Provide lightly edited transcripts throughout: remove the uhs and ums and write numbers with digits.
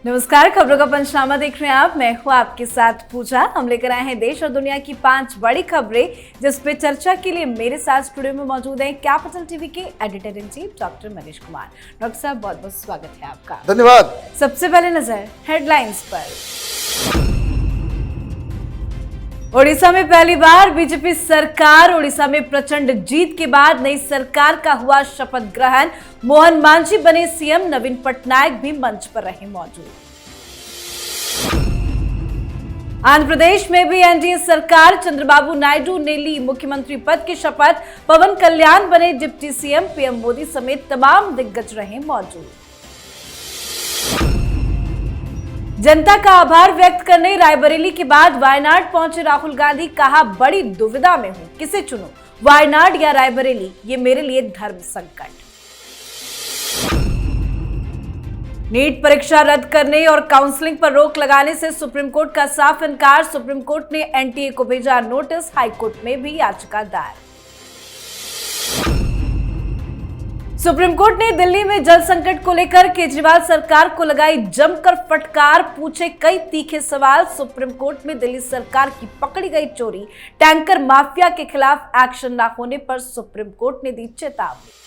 नमस्कार, खबरों का पंचनामा देख रहे हैं आप। मैं हूं आपके साथ पूजा। हम लेकर आए हैं देश और दुनिया की 5 बड़ी खबरें, जिस पे चर्चा के लिए मेरे साथ स्टूडियो में मौजूद हैं कैपिटल टीवी के editor in chief doctor Manish Kumar. Doctor साहब, बहुत बहुत स्वागत है आपका। धन्यवाद। सबसे पहले नजर हेडलाइंस पर। ओडिशा में पहली बार बीजेपी सरकार। ओडिशा में प्रचंड जीत के बाद नई सरकार का हुआ शपथ ग्रहण। मोहन मांझी बने सीएम, नवीन पटनायक भी मंच पर रहे मौजूद। आंध्र प्रदेश में भी एनडीए सरकार। चंद्रबाबू नायडू ने ली मुख्यमंत्री पद की शपथ। पवन कल्याण बने डिप्टी सीएम। पीएम मोदी समेत तमाम दिग्गज रहे मौजूद। जनता का आभार व्यक्त करने रायबरेली के बाद वायनाड पहुंचे राहुल गांधी। कहा, बड़ी दुविधा में हूं, किसे चुनूं, वायनाड या रायबरेली, ये मेरे लिए धर्म संकट। नीट परीक्षा रद्द करने और काउंसलिंग पर रोक लगाने से सुप्रीम कोर्ट का साफ इनकार। सुप्रीम कोर्ट ने एनटीए को भेजा नोटिस। हाईकोर्ट में भी याचिका दायर। सुप्रीम कोर्ट ने दिल्ली में जल संकट को लेकर केजरीवाल सरकार को लगाई जमकर फटकार। पूछे कई तीखे सवाल। सुप्रीम कोर्ट में दिल्ली सरकार की पकड़ी गई चोरी, टैंकर माफिया के खिलाफ एक्शन न होने पर सुप्रीम कोर्ट ने दी चेतावनी।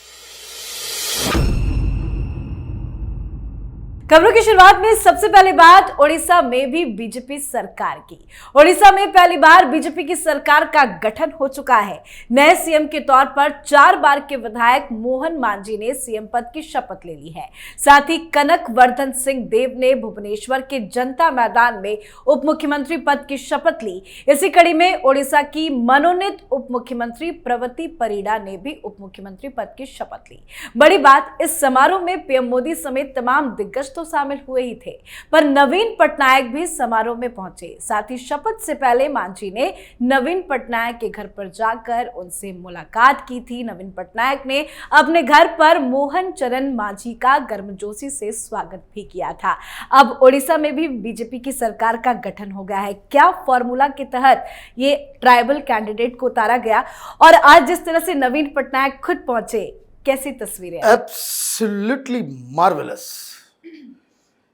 खबरों की शुरुआत में सबसे पहले बात ओडिशा में भी बीजेपी सरकार की। ओडिशा में पहली बार बीजेपी की सरकार का गठन हो चुका है। नए सीएम के तौर पर 4 बार के विधायक मोहन मांझी ने सीएम पद की शपथ ले ली है। साथ ही कनक वर्धन सिंह देव ने भुवनेश्वर के जनता मैदान में उप मुख्यमंत्री पद की शपथ ली। इसी कड़ी में ओडिशा की मनोनीत उप मुख्यमंत्री प्रवती परिड़ा ने भी उप मुख्यमंत्री पद की शपथ ली। बड़ी बात, इस समारोह में पीएम मोदी समेत तमाम दिग्गज तो शामिल हुए ही थे, पर नवीन पटनायक भी समारोह में पहुंचे। साथ ही शपथ से पहले मांझी ने नवीन पटनायक के घर पर जाकर उनसे मुलाकात की थी। नवीन पटनायक ने अपने घर पर मोहन चरण मांझी का गर्मजोशी से स्वागत भी किया था। अब ओडिशा में भी बीजेपी की सरकार का गठन हो गया है। क्या फॉर्मूला के तहत ये ट्राइबल कैंडिडेट को उतारा गया और आज जिस तरह से नवीन पटनायक खुद पहुंचे, कैसी तस्वीरें? Absolutely marvellous.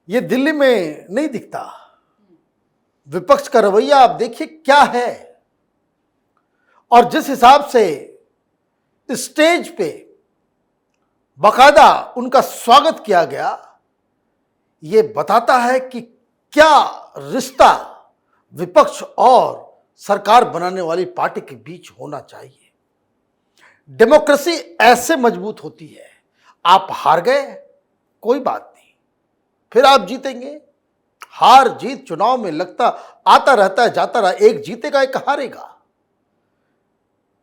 ये दिल्ली में नहीं दिखता। विपक्ष का रवैया आप देखिए क्या है, और जिस हिसाब से स्टेज पे बाकायदा उनका स्वागत किया गया, ये बताता है कि क्या रिश्ता विपक्ष और सरकार बनाने वाली पार्टी के बीच होना चाहिए। डेमोक्रेसी ऐसे मजबूत होती है। आप हार गए, कोई बात नहीं, फिर आप जीतेंगे। हार जीत चुनाव में लगता आता रहता है, जाता रहा, एक जीतेगा एक हारेगा।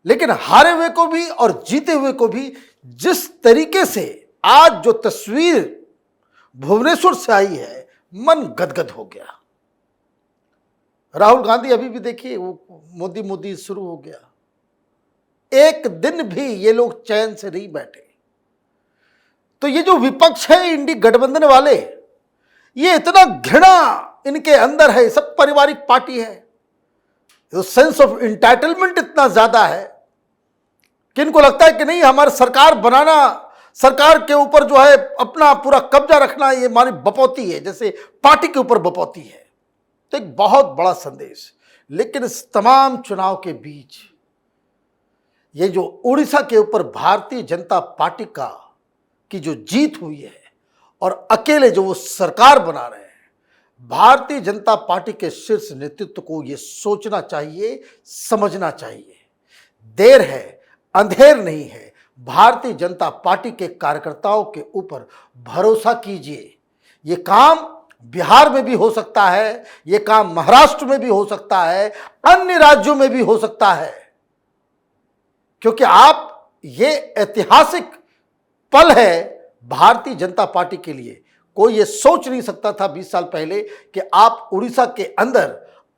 लेकिन हारे हुए को भी और जीते हुए को भी जिस तरीके से आज जो तस्वीर भुवनेश्वर से आई है, मन गदगद हो गया। राहुल गांधी अभी भी देखिए, वो मोदी मोदी शुरू हो गया। एक दिन भी ये लोग चैन से नहीं बैठे। तो ये जो विपक्ष है, इंडी गठबंधन वाले, ये इतना घृणा इनके अंदर है। सब पारिवारिक पार्टी है। तो सेंस ऑफ इंटाइटलमेंट इतना ज्यादा है कि इनको लगता है कि नहीं, हमारी सरकार बनाना, सरकार के ऊपर जो है अपना पूरा कब्जा रखना, ये हमारी बपौती है, जैसे पार्टी के ऊपर बपौती है। तो एक बहुत बड़ा संदेश। लेकिन इस तमाम चुनाव के बीच ये जो उड़ीसा के ऊपर भारतीय जनता पार्टी की जो जीत हुई है और अकेले जो वो सरकार बना रहे हैं, भारतीय जनता पार्टी के शीर्ष नेतृत्व को ये सोचना चाहिए, समझना चाहिए। देर है, अंधेर नहीं है। भारतीय जनता पार्टी के कार्यकर्ताओं के ऊपर भरोसा कीजिए। ये काम बिहार में भी हो सकता है, ये काम महाराष्ट्र में भी हो सकता है, अन्य राज्यों में भी हो सकता है, क्योंकि आप ये ऐतिहासिक पल है भारतीय जनता पार्टी के लिए। कोई ये सोच नहीं सकता था 20 साल पहले कि आप उड़ीसा के अंदर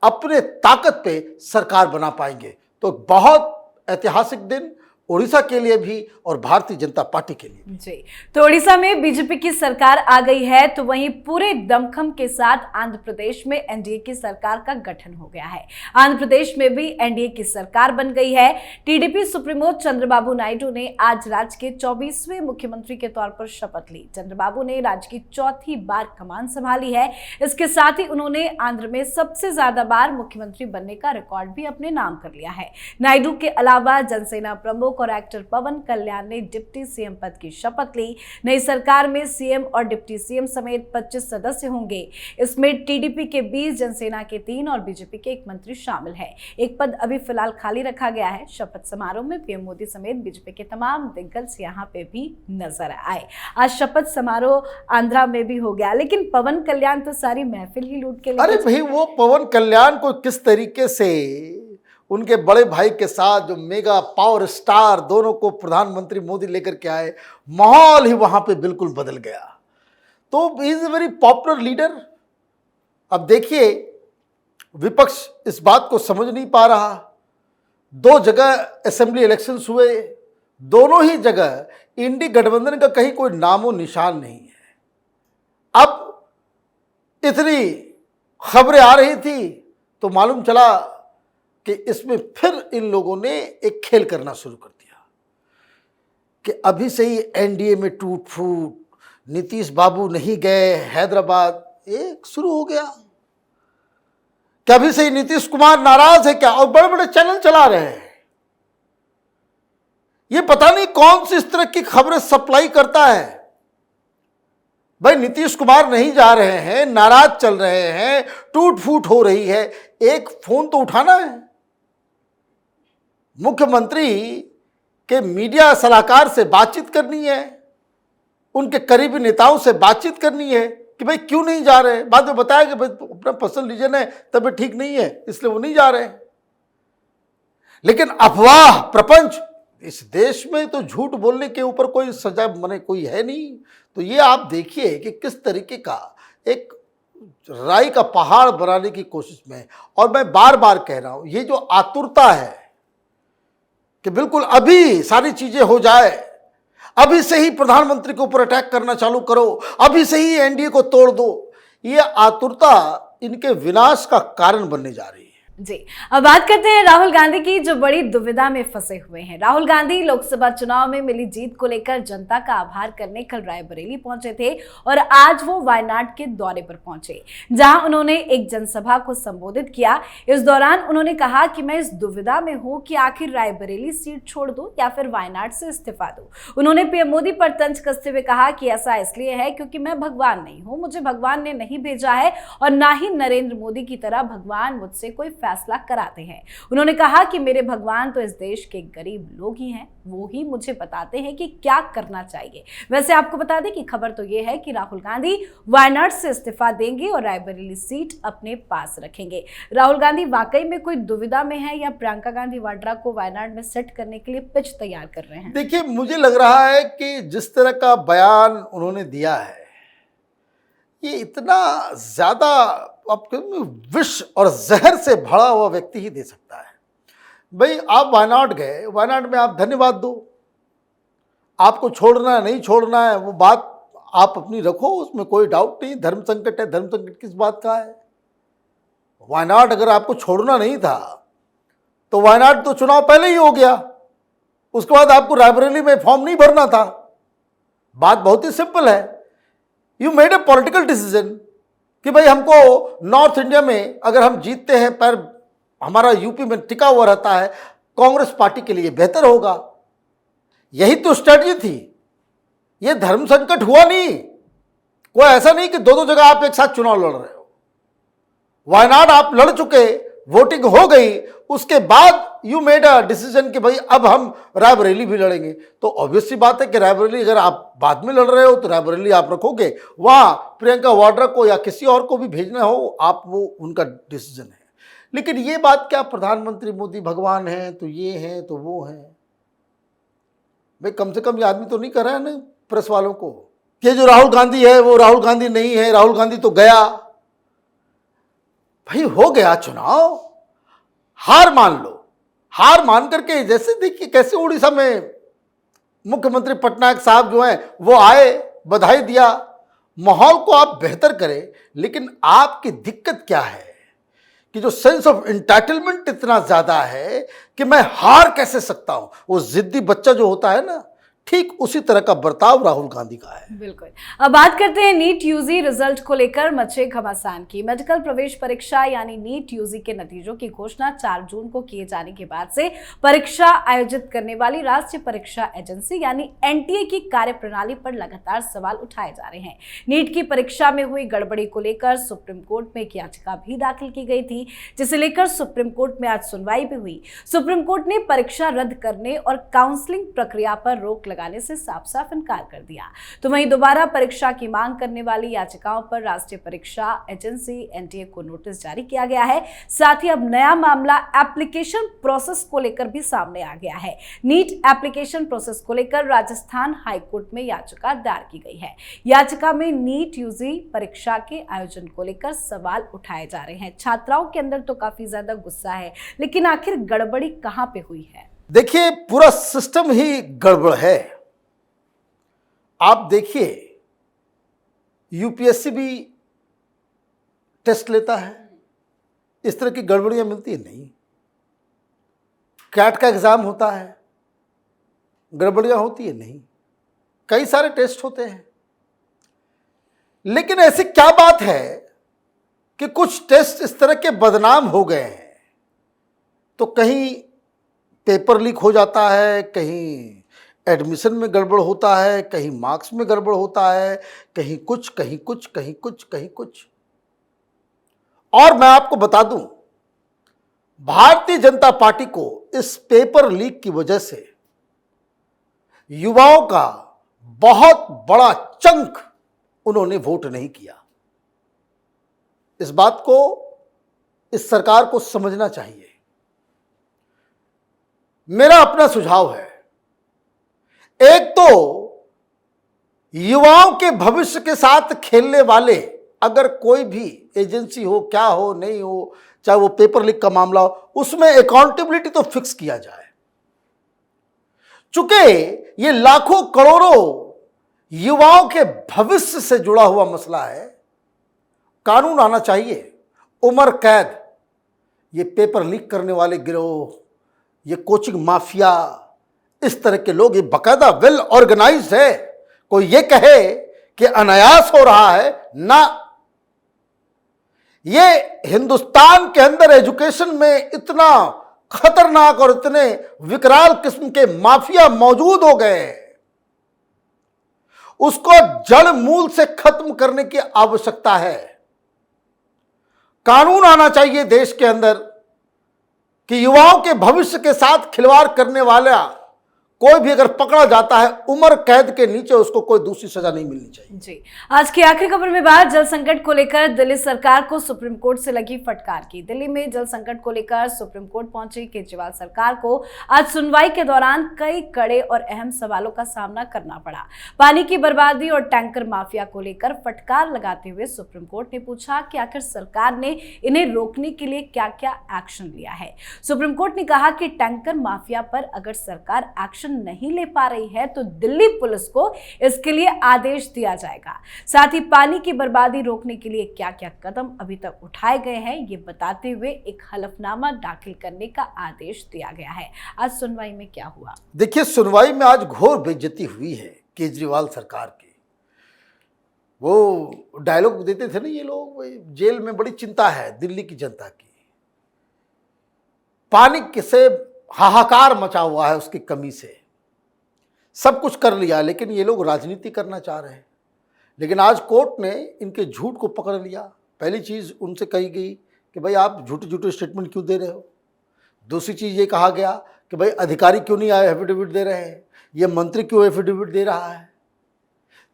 अपने ताकत पे सरकार बना पाएंगे। तो बहुत ऐतिहासिक दिन ओडिशा के लिए भी और भारतीय जनता पार्टी के लिए भी। जी, तो ओडिशा में बीजेपी की सरकार आ गई है, तो वहीं पूरे दमखम के साथ आंध्र प्रदेश में एनडीए की सरकार का गठन हो गया है। आंध्र प्रदेश में भी एनडीए की सरकार बन गई है। टीडीपी सुप्रीमो चंद्रबाबू नायडू ने आज राज्य के 24वें मुख्यमंत्री के तौर पर शपथ ली। चंद्रबाबू ने राज्य की चौथी बार कमान संभाली है। इसके साथ ही उन्होंने आंध्र में सबसे ज्यादा बार मुख्यमंत्री बनने का रिकॉर्ड भी अपने नाम कर लिया है। नायडू के अलावा जनसेना प्रमुख और एक्टर पवन कल्याण ने डिप्टी सीएम पद की शपथ ली। नई सरकार में सीएम और डिप्टी सीएम समेत 25 सदस्य होंगे। इसमें टीडीपी के 20, जनसेना के 3 और बीजेपी के 1 मंत्री शामिल है। एक पद अभी फिलहाल खाली रखा गया है। शपथ समारोह में पीएम मोदी समेत बीजेपी के तमाम दिग्गज यहाँ पे भी नजर आए। आज शपथ समारोह आंध्रा में भी हो गया, लेकिन पवन कल्याण तो सारी महफिल ही लूट के अरे भाई, वो पवन कल्याण को किस तरीके से उनके बड़े भाई के साथ जो मेगा पावर स्टार दोनों को प्रधानमंत्री मोदी लेकर के आए, माहौल ही वहां पे बिल्कुल बदल गया। तो is a very popular leader. अब देखिए, विपक्ष इस बात को समझ नहीं पा रहा। 2 जगह असेंबली इलेक्शंस हुए, दोनों ही जगह इंडी गठबंधन का कहीं कोई नामो निशान नहीं है। अब इतनी खबरें आ रही थी तो मालूम चला कि इसमें फिर इन लोगों ने एक खेल करना शुरू कर दिया कि अभी से ही एनडीए में टूट फूट, नीतीश बाबू नहीं गए हैदराबाद, एक शुरू हो गया कि अभी से ही नीतीश कुमार नाराज है क्या, और बड़े बड़े चैनल चला रहे हैं। ये पता नहीं कौन सी इस तरह की खबरें सप्लाई करता है। भाई, नीतीश कुमार नहीं जा रहे हैं, नाराज चल रहे हैं, टूट फूट हो रही है, एक फोन तो उठाना है। मुख्यमंत्री के मीडिया सलाहकार से बातचीत करनी है, उनके करीबी नेताओं से बातचीत करनी है कि भाई क्यों नहीं जा रहे। बाद में बताया कि भाई अपना पर्सनल रीजन है, तबीयत ठीक नहीं है, इसलिए वो नहीं जा रहे। लेकिन अफवाह प्रपंच, इस देश में तो झूठ बोलने के ऊपर कोई सजा मने कोई है नहीं। तो ये आप देखिए कि किस तरीके का एक राई का पहाड़ बनाने की कोशिश में। और मैं बार बार कह रहा हूं, ये जो आतुरता है कि बिल्कुल अभी सारी चीजें हो जाए, अभी से ही प्रधानमंत्री के ऊपर अटैक करना चालू करो, अभी से ही एनडीए को तोड़ दो, ये आतुरता इनके विनाश का कारण बनने जा रही है। जी, अब बात करते हैं राहुल गांधी की, जो बड़ी दुविधा में फंसे हुए हैं। राहुल गांधी लोकसभा चुनाव में मिली जीत को लेकर जनता का आभार करने कल रायबरेली पहुंचे थे और आज वो वायनाड के दौरे पर पहुंचे, जहां उन्होंने एक जनसभा को संबोधित किया। इस दौरान उन्होंने कहा कि मैं इस दुविधा में हूं कि आखिर रायबरेली सीट छोड़ दूं या फिर वायनाड से इस्तीफा दूं। उन्होंने पीएम मोदी पर तंज कसते हुए कहा कि ऐसा इसलिए है क्योंकि मैं भगवान नहीं हूं, मुझे भगवान ने नहीं भेजा है और ना ही नरेंद्र मोदी की तरह भगवान मुझसे कोई फैसला कराते हैं। उन्होंने कहा कि मेरे भगवान तो इस देश के गरीब लोग ही हैं, वो ही मुझे बताते हैं कि क्या करना चाहिए। वैसे आपको बता दें कि खबर तो ये है कि राहुल गांधी वायनाड से इस्तीफा देंगे और रायबरेली सीट अपने पास रखेंगे। राहुल गांधी वाकई में कोई दुविधा में है या प्रियंका गांधी वाड्रा को वायनाड में सेट करने के लिए पिच तैयार कर रहे हैं? देखिए, मुझे लग रहा है कि जिस तरह का बयान उन्होंने दिया है, ये इतना ज्यादा आपके विष और जहर से भरा हुआ व्यक्ति ही दे सकता है। भाई, आप वायनाड गए, वायनाड में आप धन्यवाद दो, आपको छोड़ना है नहीं छोड़ना है वो बात आप अपनी रखो, उसमें कोई डाउट नहीं। धर्म संकट है, धर्म संकट किस बात का है। वायनाड अगर आपको छोड़ना नहीं था तो वायनाड तो चुनाव पहले ही हो गया, उसके बाद आपको रायबरेली में फॉर्म नहीं भरना था। बात बहुत ही सिंपल है। You made a political decision कि भाई हमको नॉर्थ इंडिया में अगर हम जीतते हैं पर हमारा यूपी में टिका हुआ रहता है, कांग्रेस पार्टी के लिए बेहतर होगा। यही तो स्ट्रेटजी थी। ये धर्म संकट हुआ नहीं, कोई ऐसा नहीं कि दो जगह आप एक साथ चुनाव लड़ रहे हो। वायनाड आप लड़ चुके, वोटिंग हो गई, उसके बाद यू मेड अ डिसीजन कि भाई अब हम रायबरेली भी लड़ेंगे। तो ऑब्वियस सी बात है कि रायबरेली अगर आप बाद में लड़ रहे हो तो रायबरेली आप रखोगे, वहां प्रियंका वाड्रा को या किसी और को भी भेजना हो आप, वो उनका डिसीजन है। लेकिन ये बात क्या प्रधानमंत्री मोदी भगवान है तो ये है तो वो है, भाई कम से कम ये आदमी तो नहीं कर रहा है ना प्रेस वालों को कि जो राहुल गांधी है वो राहुल गांधी नहीं है, राहुल गांधी तो गया। भाई हो गया चुनाव, हार मान लो, हार मान करके, जैसे देखिए कैसे उड़ीसा में मुख्यमंत्री पटनायक साहब जो हैं वो आए, बधाई दिया, माहौल को आप बेहतर करें। लेकिन आपकी दिक्कत क्या है कि जो सेंस ऑफ एंटाइटलमेंट इतना ज्यादा है कि मैं हार कैसे सकता हूं, वो जिद्दी बच्चा जो होता है ना, ठीक उसी तरह का बर्ताव राहुल गांधी का है। बिल्कुल। अब बात करते हैं नीट यूजी रिजल्ट को लेकर मचे घमासान की। मेडिकल प्रवेश परीक्षा यानी नीट यूजी के नतीजों की घोषणा 4 जून को किए जाने के बाद से परीक्षा आयोजित करने वाली राष्ट्रीय परीक्षा एजेंसी यानी एनटीए की कार्यप्रणाली पर लगातार सवाल उठाए जा रहे हैं। नीट की परीक्षा में हुई गड़बड़ी को लेकर सुप्रीम कोर्ट में एक याचिका भी दाखिल की गई थी, जिसे लेकर सुप्रीम कोर्ट में आज सुनवाई भी हुई। सुप्रीम कोर्ट ने परीक्षा रद्द करने और काउंसलिंग प्रक्रिया पर रोक लगाने से साफ साफ इनकार कर दिया। तो वहीं दोबारा परीक्षा की मांग करने वाली याचिकाओं पर राष्ट्रीय परीक्षा एजेंसी एनटीए को नोटिस जारी किया गया है। साथ ही अब नया मामला एप्लीकेशन प्रोसेस को लेकर भी सामने आ गया है। नीट एप्लीकेशन प्रोसेस को लेकर राजस्थान हाईकोर्ट में याचिका दायर की गई है। याचिका में नीट यूजी परीक्षा के आयोजन को लेकर सवाल उठाए जा रहे हैं। छात्राओं के अंदर तो काफी ज्यादा गुस्सा है, लेकिन आखिर गड़बड़ी कहां पे हुई है? देखिए, पूरा सिस्टम ही गड़बड़ है। आप देखिए, यूपीएससी भी टेस्ट लेता है, इस तरह की गड़बड़ियां मिलती है नहीं। कैट का एग्जाम होता है, गड़बड़ियां होती है नहीं। कई सारे टेस्ट होते हैं, लेकिन ऐसी क्या बात है कि कुछ टेस्ट इस तरह के बदनाम हो गए हैं? तो कहीं पेपर लीक हो जाता है, कहीं एडमिशन में गड़बड़ होता है, कहीं मार्क्स में गड़बड़ होता है, कहीं कुछ कहीं कुछ कहीं कुछ कहीं कुछ। और मैं आपको बता दूं, भारतीय जनता पार्टी को इस पेपर लीक की वजह से युवाओं का बहुत बड़ा चंक उन्होंने वोट नहीं किया। इस बात को इस सरकार को समझना चाहिए। मेरा अपना सुझाव है, एक तो युवाओं के भविष्य के साथ खेलने वाले अगर कोई भी एजेंसी हो, क्या हो नहीं हो, चाहे वो पेपर लीक का मामला हो, उसमें अकाउंटेबिलिटी तो फिक्स किया जाए। चूंकि ये लाखों करोड़ों युवाओं के भविष्य से जुड़ा हुआ मसला है, कानून आना चाहिए। उम्र कैद, ये पेपर लीक करने वाले गिरोह, ये कोचिंग माफिया, इस तरह के लोग, ये बकायदा वेल ऑर्गेनाइज्ड है। कोई ये कहे कि अनायास हो रहा है ना। ये हिंदुस्तान के अंदर एजुकेशन में इतना खतरनाक और इतने विकराल किस्म के माफिया मौजूद हो गए हैं, उसको जड़ मूल से खत्म करने की आवश्यकता है। कानून आना चाहिए देश के अंदर कि युवाओं के भविष्य के साथ खिलवाड़ करने वाला कोई भी अगर पकड़ा जाता है, उम्र कैद के नीचे उसको कोई दूसरी सजा नहीं मिलनी चाहिए। जी, आज की आखिरी खबर में बात जल संकट को लेकर दिल्ली सरकार को सुप्रीम कोर्ट से लगी फटकार की। दिल्ली में जल संकट को लेकर सुप्रीम कोर्ट पहुंची केजरीवाल सरकार को आज सुनवाई के दौरान कई कड़े और अहम सवालों का सामना करना पड़ा। पानी की बर्बादी और टैंकर माफिया को लेकर फटकार लगाते हुए सुप्रीम कोर्ट ने पूछा कि आखिर सरकार ने इन्हें रोकने के लिए क्या क्या एक्शन लिया है। सुप्रीम कोर्ट ने कहा कि टैंकर माफिया पर अगर सरकार एक्शन नहीं ले पा रही है तो दिल्ली पुलिस को इसके लिए आदेश दिया जाएगा। साथ ही पानी की बर्बादी रोकने के लिए क्या क्या कदम अभी तक उठाए गए हैं, ये बताते हुए एक हलफनामा दाखिल करने का आदेश दिया गया है। आज सुनवाई में क्या हुआ? देखिए, सुनवाई में आज घोर बेइज्जती हुई है केजरीवाल सरकार की। वो डायलॉग देते थे ना ये लोग, जेल में बड़ी चिंता है दिल्ली की जनता की, पानी से हाहाकार मचा हुआ है उसकी कमी से, सब कुछ कर लिया, लेकिन ये लोग राजनीति करना चाह रहे हैं। लेकिन आज कोर्ट ने इनके झूठ को पकड़ लिया। पहली चीज़ उनसे कही गई कि भाई आप झूठे झूठे स्टेटमेंट क्यों दे रहे हो। दूसरी चीज़ ये कहा गया कि भाई अधिकारी क्यों नहीं आए एफिडेविट दे रहे हैं, ये मंत्री क्यों एफिडेविट दे रहा है।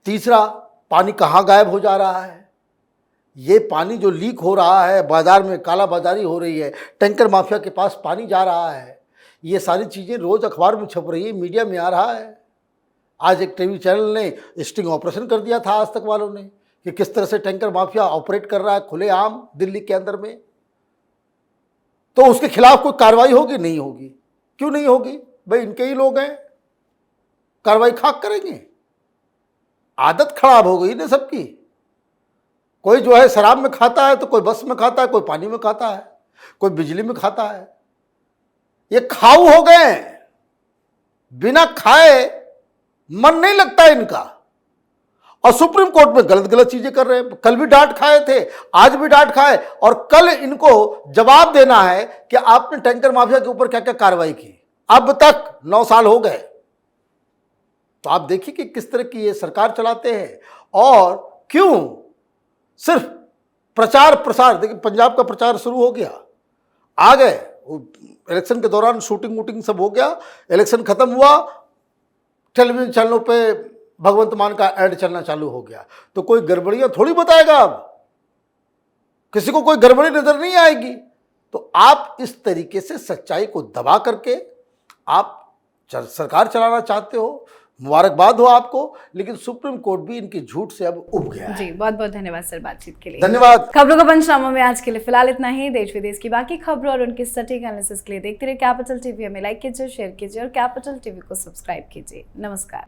तीसरा, पानी कहाँ गायब हो जा रहा है, ये पानी जो लीक हो रहा है, बाजार में कालाबाजारी हो रही है, टैंकर माफिया के पास पानी जा रहा है, ये सारी चीज़ें रोज़ अखबार में छप रही है, मीडिया में आ रहा है। आज एक टीवी चैनल ने स्टिंग ऑपरेशन कर दिया था आज तक वालों ने कि किस तरह से टैंकर माफिया ऑपरेट कर रहा है खुलेआम दिल्ली के अंदर में। तो उसके खिलाफ कोई कार्रवाई होगी? नहीं होगी। क्यों नहीं होगी? भाई इनके ही लोग हैं, कार्रवाई खाक करेंगे। आदत खराब हो गई ना सबकी। कोई जो है शराब में खाता है तो कोई बस में खाता है, कोई पानी में खाता है, कोई बिजली में खाता है। ये खाऊ हो गए, बिना खाए मन नहीं लगता इनका। और सुप्रीम कोर्ट में गलत गलत चीजें कर रहे हैं। कल भी डांट खाए थे, आज भी डांट खाए, और कल इनको जवाब देना है कि आपने टैंकर माफिया के ऊपर क्या क्या कार्रवाई की। अब तक 9 साल हो गए। तो आप देखिए कि किस तरह की ये सरकार चलाते हैं, और क्यों सिर्फ प्रचार प्रसार। देखिए पंजाब का प्रचार शुरू हो गया, आ गए इलेक्शन के दौरान, शूटिंग वूटिंग सब हो गया, इलेक्शन खत्म हुआ, टेलीविजन चैनलों पे भगवंत मान का ऐड चलना चालू हो गया। तो कोई गड़बड़ियां थोड़ी बताएगा, अब किसी को कोई गड़बड़ी नजर नहीं आएगी। तो आप इस तरीके से सच्चाई को दबा करके आप सरकार चलाना चाहते हो, मुबारकबाद हो आपको, लेकिन सुप्रीम कोर्ट भी इनकी झूठ से अब उब गया है। जी, बहुत बहुत धन्यवाद सर बातचीत के लिए। धन्यवाद। खबरों का पंचनामा में आज के लिए फिलहाल इतना ही। देश विदेश की बाकी खबरों और उनके सटीक एनालिसिस के लिए देखते रहिए कैपिटल टीवी। हमें लाइक कीजिए, शेयर कीजिए और कैपिटल टीवी को सब्सक्राइब कीजिए। नमस्कार।